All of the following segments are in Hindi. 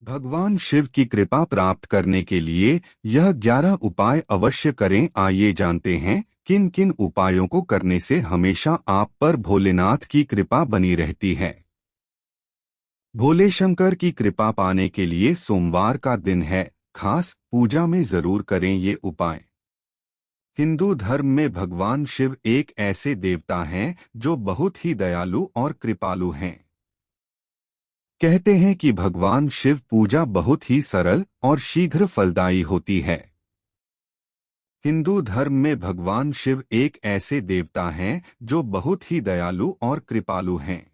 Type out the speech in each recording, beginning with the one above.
भगवान शिव की कृपा प्राप्त करने के लिए यह 11 उपाय अवश्य करें। आइए जानते हैं किन किन उपायों को करने से हमेशा आप पर भोलेनाथ की कृपा बनी रहती है। भोले शंकर की कृपा पाने के लिए सोमवार का दिन है खास, पूजा में जरूर करें ये उपाय। हिंदू धर्म में भगवान शिव एक ऐसे देवता हैं जो बहुत ही दयालु और कृपालु हैं। कहते हैं कि भगवान शिव पूजा बहुत ही सरल और शीघ्र फलदायी होती है। हिंदू धर्म में भगवान शिव एक ऐसे देवता हैं जो बहुत ही दयालु और कृपालु हैं।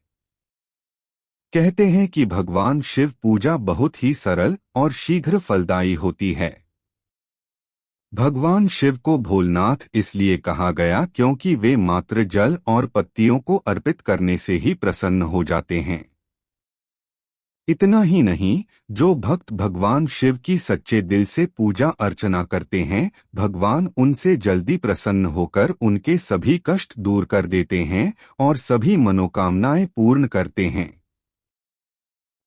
कहते हैं कि भगवान शिव पूजा बहुत ही सरल और शीघ्र फलदायी होती है। भगवान शिव को भोलेनाथ इसलिए कहा गया क्योंकि वे मात्र जल और पत्तियों को अर्पित करने से ही प्रसन्न हो जाते हैं। इतना ही नहीं, जो भक्त भगवान शिव की सच्चे दिल से पूजा अर्चना करते हैं, भगवान उनसे जल्दी प्रसन्न होकर उनके सभी कष्ट दूर कर देते हैं और सभी मनोकामनाएं पूर्ण करते हैं।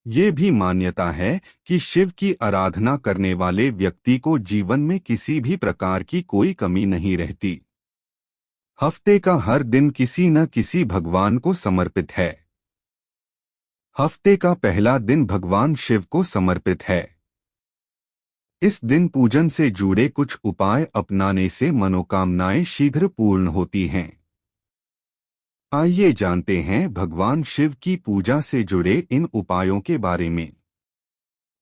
ये भी मान्यता है कि शिव की आराधना करने वाले व्यक्ति को जीवन में किसी भी प्रकार की कोई कमी नहीं रहती। हफ्ते का हर दिन किसी न किसी भगवान को समर्पित है। हफ्ते का पहला दिन भगवान शिव को समर्पित है। इस दिन पूजन से जुड़े कुछ उपाय अपनाने से मनोकामनाएं शीघ्र पूर्ण होती हैं। आइए जानते हैं भगवान शिव की पूजा से जुड़े इन उपायों के बारे में।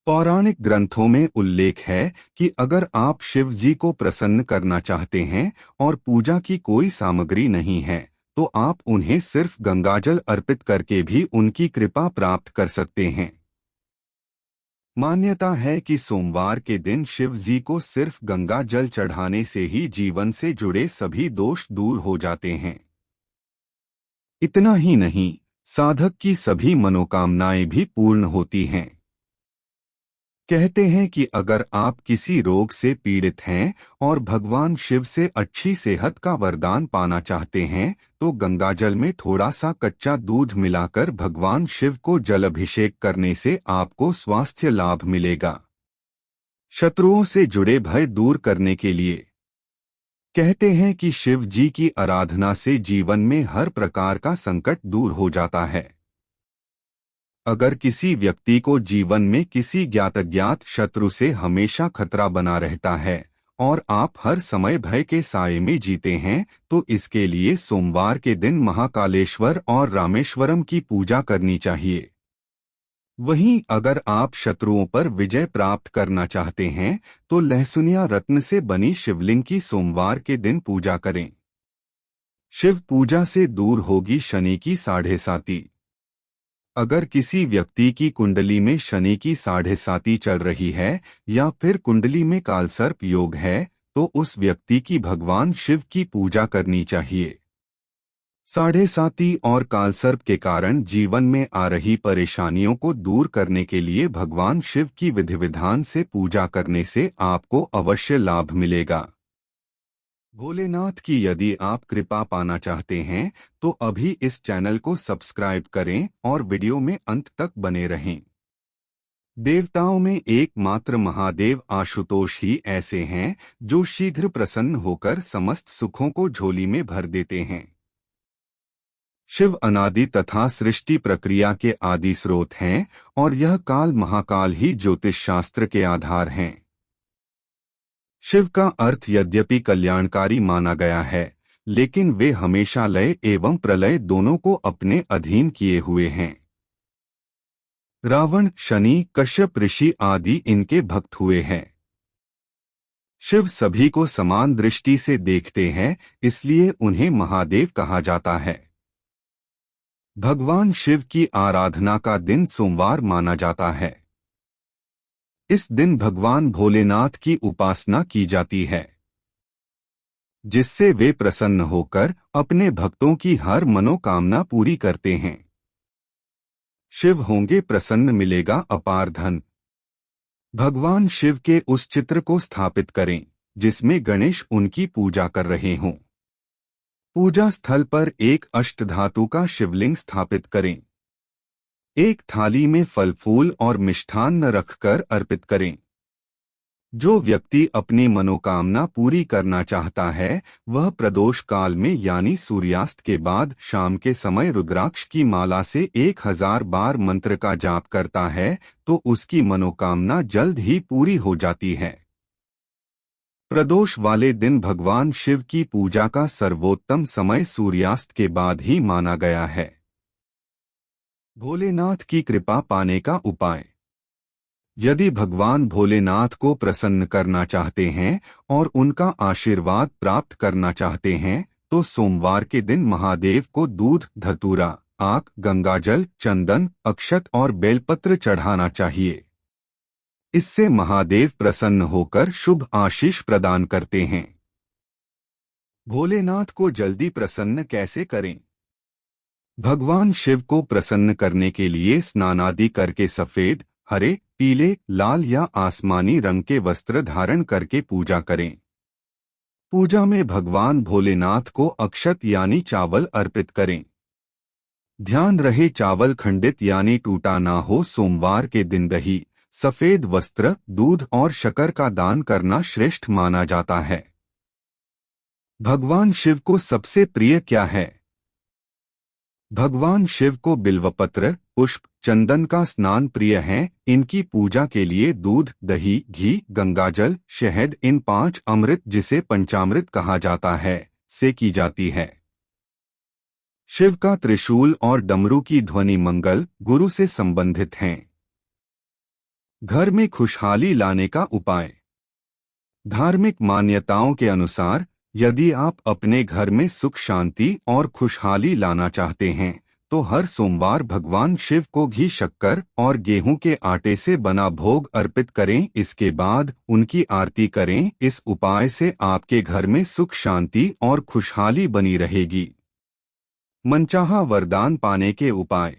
पौराणिक ग्रंथों में उल्लेख है कि अगर आप शिव जी को प्रसन्न करना चाहते हैं और पूजा की कोई सामग्री नहीं है, तो आप उन्हें सिर्फ गंगाजल अर्पित करके भी उनकी कृपा प्राप्त कर सकते हैं। मान्यता है कि सोमवार के दिन शिव जी को सिर्फ गंगा जल चढ़ाने से ही जीवन से जुड़े सभी दोष दूर हो जाते हैं। इतना ही नहीं, साधक की सभी मनोकामनाएं भी पूर्ण होती हैं। कहते हैं कि अगर आप किसी रोग से पीड़ित हैं और भगवान शिव से अच्छी सेहत का वरदान पाना चाहते हैं, तो गंगाजल में थोड़ा सा कच्चा दूध मिलाकर भगवान शिव को जल अभिषेक करने से आपको स्वास्थ्य लाभ मिलेगा। शत्रुओं से जुड़े भय दूर करने के लिए कहते हैं कि शिव जी की आराधना से जीवन में हर प्रकार का संकट दूर हो जाता है। अगर किसी व्यक्ति को जीवन में किसी ज्ञात अज्ञात शत्रु से हमेशा खतरा बना रहता है और आप हर समय भय के साए में जीते हैं, तो इसके लिए सोमवार के दिन महाकालेश्वर और रामेश्वरम की पूजा करनी चाहिए। वहीं अगर आप शत्रुओं पर विजय प्राप्त करना चाहते हैं, तो लहसुनिया रत्न से बनी शिवलिंग की सोमवार के दिन पूजा करें। शिव पूजा से दूर होगी शनि की साढ़ेसाती। अगर किसी व्यक्ति की कुंडली में शनि की साढ़ेसाती चल रही है या फिर कुंडली में कालसर्प योग है, तो उस व्यक्ति की भगवान शिव की पूजा करनी चाहिए। साढ़ेसाती और कालसर्प के कारण जीवन में आ रही परेशानियों को दूर करने के लिए भगवान शिव की विधि विधान से पूजा करने से आपको अवश्य लाभ मिलेगा। भोलेनाथ की यदि आप कृपा पाना चाहते हैं, तो अभी इस चैनल को सब्सक्राइब करें और वीडियो में अंत तक बने रहें। देवताओं में एकमात्र महादेव आशुतोष ही ऐसे हैं जो शीघ्र प्रसन्न होकर समस्त सुखों को झोली में भर देते हैं। शिव अनादि तथा सृष्टि प्रक्रिया के आदि स्रोत हैं और यह काल महाकाल ही ज्योतिष शास्त्र के आधार हैं। शिव का अर्थ यद्यपि कल्याणकारी माना गया है, लेकिन वे हमेशा लय एवं प्रलय दोनों को अपने अधीन किए हुए हैं। रावण, शनि, कश्यप ऋषि आदि इनके भक्त हुए हैं। शिव सभी को समान दृष्टि से देखते हैं, इसलिए उन्हें महादेव कहा जाता है। भगवान शिव की आराधना का दिन सोमवार माना जाता है। इस दिन भगवान भोलेनाथ की उपासना की जाती है, जिससे वे प्रसन्न होकर अपने भक्तों की हर मनोकामना पूरी करते हैं। शिव होंगे प्रसन्न, मिलेगा अपार धन। भगवान शिव के उस चित्र को स्थापित करें जिसमें गणेश उनकी पूजा कर रहे हों। पूजा स्थल पर एक अष्टधातु का शिवलिंग स्थापित करें। एक थाली में फल फूल और मिष्ठान्न रखकर अर्पित करें। जो व्यक्ति अपनी मनोकामना पूरी करना चाहता है वह प्रदोष काल में यानी सूर्यास्त के बाद शाम के समय रुद्राक्ष की माला से 1000 बार मंत्र का जाप करता है तो उसकी मनोकामना जल्द ही पूरी हो जाती है। प्रदोष वाले दिन भगवान शिव की पूजा का सर्वोत्तम समय सूर्यास्त के बाद ही माना गया है। भोलेनाथ की कृपा पाने का उपाय। यदि भगवान भोलेनाथ को प्रसन्न करना चाहते हैं और उनका आशीर्वाद प्राप्त करना चाहते हैं तो सोमवार के दिन महादेव को दूध, धतूरा, आक, गंगाजल, चंदन, अक्षत और बेलपत्र चढ़ाना चाहिए। इससे महादेव प्रसन्न होकर शुभ आशीष प्रदान करते हैं। भोलेनाथ को जल्दी प्रसन्न कैसे करें? भगवान शिव को प्रसन्न करने के लिए स्नानादि करके सफेद, हरे, पीले, लाल या आसमानी रंग के वस्त्र धारण करके पूजा करें। पूजा में भगवान भोलेनाथ को अक्षत यानी चावल अर्पित करें। ध्यान रहे चावल खंडित यानी टूटा ना हो। सोमवार के दिन दही, सफेद वस्त्र, दूध और शक्कर का दान करना श्रेष्ठ माना जाता है। भगवान शिव को सबसे प्रिय क्या है? भगवान शिव को बिल्वपत्र, पुष्प, चंदन का स्नान प्रिय है। इनकी पूजा के लिए दूध, दही, घी, गंगाजल, शहद इन 5 अमृत जिसे पंचामृत कहा जाता है से की जाती है। शिव का त्रिशूल और डमरू की ध्वनि मंगल गुरु से संबंधित हैं। घर में खुशहाली लाने का उपाय। धार्मिक मान्यताओं के अनुसार यदि आप अपने घर में सुख शांति और खुशहाली लाना चाहते हैं तो हर सोमवार भगवान शिव को घी, शक्कर और गेहूं के आटे से बना भोग अर्पित करें। इसके बाद उनकी आरती करें। इस उपाय से आपके घर में सुख शांति और खुशहाली बनी रहेगी। मनचाहा वरदान पाने के उपाय।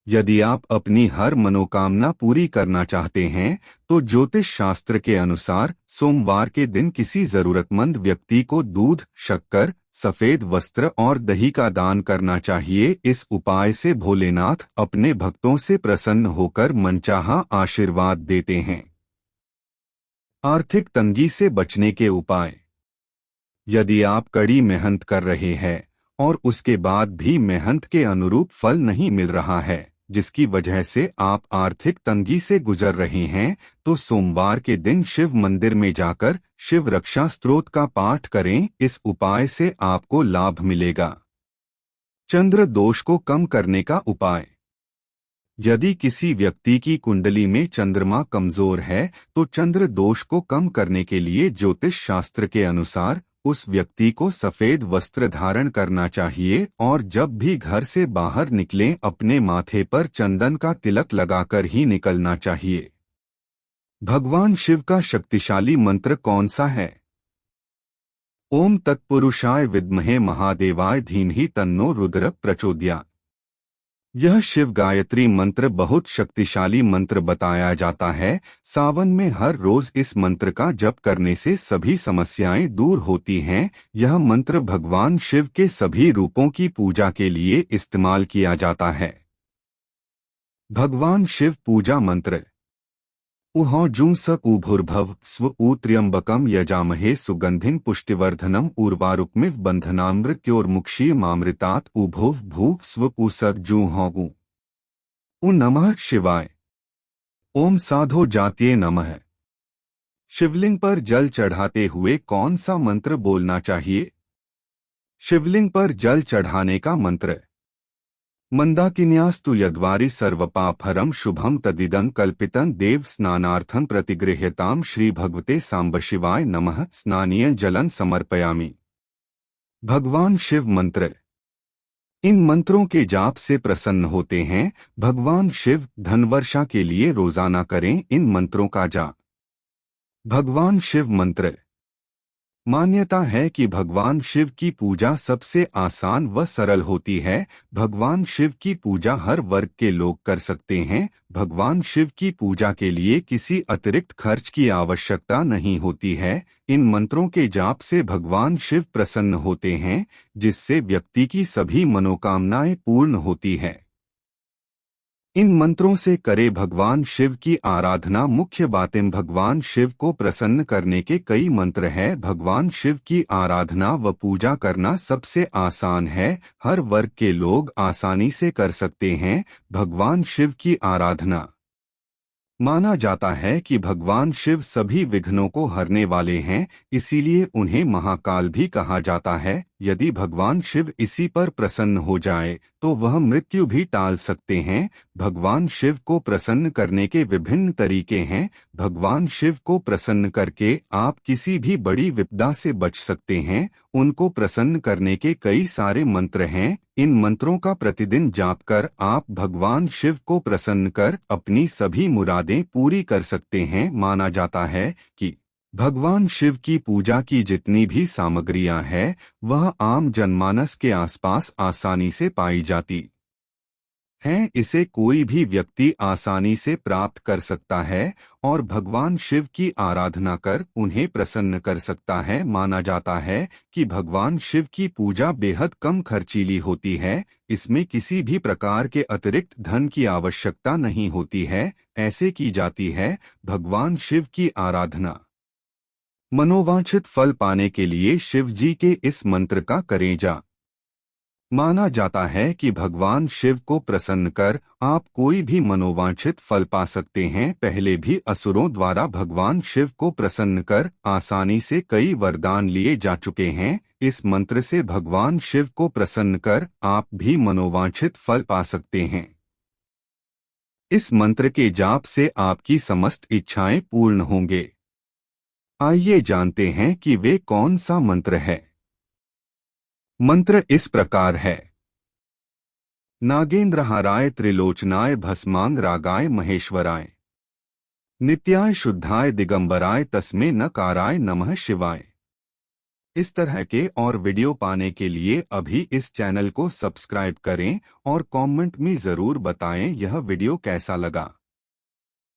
यदि आप अपनी हर मनोकामना पूरी करना चाहते हैं तो ज्योतिष शास्त्र के अनुसार सोमवार के दिन किसी जरूरतमंद व्यक्ति को दूध, शक्कर, सफेद वस्त्र और दही का दान करना चाहिए। इस उपाय से भोलेनाथ अपने भक्तों से प्रसन्न होकर मनचाहा आशीर्वाद देते हैं। आर्थिक तंगी से बचने के उपाय। यदि आप कड़ी मेहनत कर रहे हैं और उसके बाद भी मेहनत के अनुरूप फल नहीं मिल रहा है जिसकी वजह से आप आर्थिक तंगी से गुजर रहे हैं तो सोमवार के दिन शिव मंदिर में जाकर शिव रक्षा स्तोत्र का पाठ करें। इस उपाय से आपको लाभ मिलेगा। चंद्र दोष को कम करने का उपाय। यदि किसी व्यक्ति की कुंडली में चंद्रमा कमजोर है तो चंद्र दोष को कम करने के लिए ज्योतिष शास्त्र के अनुसार उस व्यक्ति को सफेद वस्त्र धारण करना चाहिए और जब भी घर से बाहर निकलें अपने माथे पर चंदन का तिलक लगाकर ही निकलना चाहिए। भगवान शिव का शक्तिशाली मंत्र कौन सा है? ओम तत्पुरुषाय विद्महे महादेवाय धीमहि तन्नो रुद्र प्रचोदयात्। यह शिव गायत्री मंत्र बहुत शक्तिशाली मंत्र बताया जाता है। सावन में हर रोज इस मंत्र का जप करने से सभी समस्याएं दूर होती हैं। यह मंत्र भगवान शिव के सभी रूपों की पूजा के लिए इस्तेमाल किया जाता है। भगवान शिव पूजा मंत्र। उहौजूं स ऊभुर्भव स्व ऊ त्र्यंबकम यजामहे सुगंधिं पुष्टिवर्धनम उर्वारुकमिव बंधनामृत्योर्मुक्षीयमामृतात् उभुव भू स्व ऊ सर्जूहौगु। उ नमः शिवाय। ओम साधो जात्ये नमः। शिवलिंग पर जल चढ़ाते हुए कौन सा मंत्र बोलना चाहिए? शिवलिंग पर जल चढ़ाने का मंत्र। मंदाकिन्यास्तु यद्वारि सर्वपापहरं शुभं तदिदं कल्पितं देव स्नानार्थं प्रतिगृह्यतां श्री भगवते सांबशिवाय नमः। स्नानीय जलं समर्पयामि। भगवान शिव मंत्र। इन मंत्रों के जाप से प्रसन्न होते हैं भगवान शिव। धनवर्षा के लिए रोजाना करें इन मंत्रों का जाप। भगवान शिव मंत्र। मान्यता है कि भगवान शिव की पूजा सबसे आसान व सरल होती है। भगवान शिव की पूजा हर वर्ग के लोग कर सकते हैं। भगवान शिव की पूजा के लिए किसी अतिरिक्त खर्च की आवश्यकता नहीं होती है। इन मंत्रों के जाप से भगवान शिव प्रसन्न होते हैं जिससे व्यक्ति की सभी मनोकामनाएं पूर्ण होती है। इन मंत्रों से करे भगवान शिव की आराधना। मुख्य बातें। भगवान शिव को प्रसन्न करने के कई मंत्र हैं। भगवान शिव की आराधना व पूजा करना सबसे आसान है, हर वर्ग के लोग आसानी से कर सकते हैं। भगवान शिव की आराधना। माना जाता है कि भगवान शिव सभी विघ्नों को हरने वाले हैं, इसीलिए उन्हें महाकाल भी कहा जाता है। यदि भगवान शिव इसी पर प्रसन्न हो जाए तो वह मृत्यु भी टाल सकते हैं। भगवान शिव को प्रसन्न करने के विभिन्न तरीके हैं। भगवान शिव को प्रसन्न करके आप किसी भी बड़ी विपदा से बच सकते हैं। उनको प्रसन्न करने के कई सारे मंत्र हैं। इन मंत्रों का प्रतिदिन जाप कर आप भगवान शिव को प्रसन्न कर अपनी सभी मुरादें पूरी कर सकते हैं। माना जाता है कि भगवान शिव की पूजा की जितनी भी सामग्रियां हैं, वह आम जनमानस के आसपास आसानी से पाई जाती हैं। इसे कोई भी व्यक्ति आसानी से प्राप्त कर सकता है और भगवान शिव की आराधना कर उन्हें प्रसन्न कर सकता है। माना जाता है कि भगवान शिव की पूजा बेहद कम खर्चीली होती है। इसमें किसी भी प्रकार के अतिरिक्त धन की आवश्यकता नहीं होती है। ऐसे की जाती है भगवान शिव की आराधना। मनोवांछित फल पाने के लिए शिव जी के इस मंत्र का करें जाप। माना जाता है कि भगवान शिव को प्रसन्न कर आप कोई भी मनोवांछित फल पा सकते हैं। पहले भी असुरों द्वारा भगवान शिव को प्रसन्न कर आसानी से कई वरदान लिए जा चुके हैं। इस मंत्र से भगवान शिव को प्रसन्न कर आप भी मनोवांछित फल पा सकते हैं। इस मंत्र के जाप से आपकी समस्त इच्छाएं पूर्ण होंगे। आइए जानते हैं कि वे कौन सा मंत्र है। मंत्र इस प्रकार है। नागेंद्रहाराय त्रिलोचनाय भस्मांग रागाय महेश्वराय नित्याय शुद्धाय दिगंबराय तस्मे नकाराय नमः शिवाय। इस तरह के और वीडियो पाने के लिए अभी इस चैनल को सब्सक्राइब करें और कमेंट में जरूर बताएं यह वीडियो कैसा लगा।